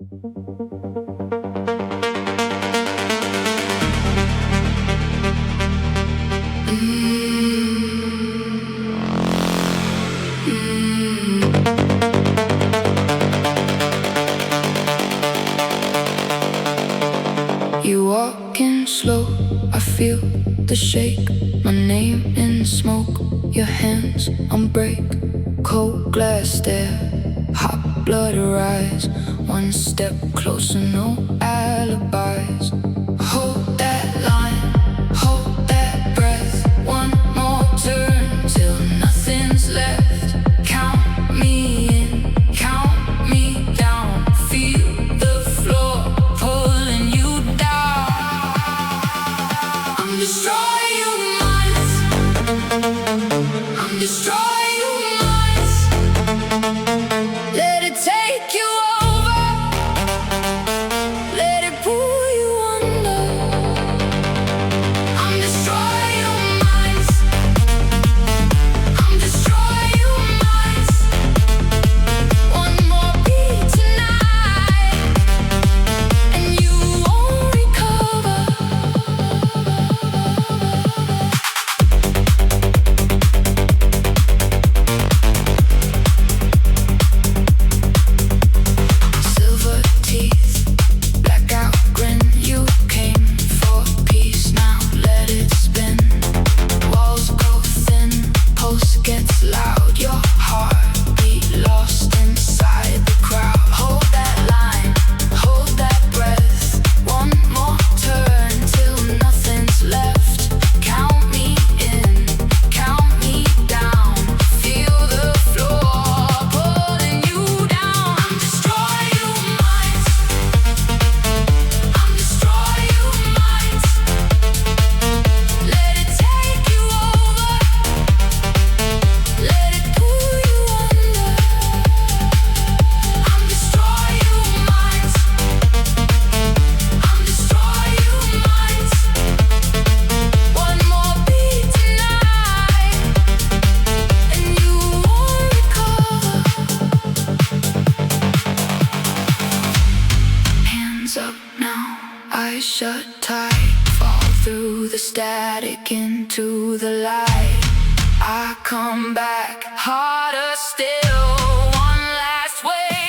You walk in slow, I feel the shake. My name in smoke, your hands on brake. Cold glass stare, hot blood rise. One step closer, no alibis. Hold that line, hold that breath. One more turn till nothing's left. Count me in, count me down. Feel the floor pulling you down. I'm destroying your minds. I'm destroying your minds. Let it take you over. Let it pull you under. I'm destroying your minds. I'm destroying your minds. One more beat tonight, and you won't recover. Silver teeth, blackout grin. You came for peace, now let it spin. Walls go thin, pulse gets loud. Your heartbeat lost inside the crowd. Hold that line, hold that breath. One more turn till nothing's left. Count me in, count me down. Feel the floor pulling you down. I'm destroying your minds. I'm destroying your minds. Let it take you over. Let it pull you under. I'm destroying your minds. I'm destroying your minds. One more beat tonight, and you won't recover. Hands up now, eyes shut tight. Fall through the static into the light. I come back harder still. One last wave.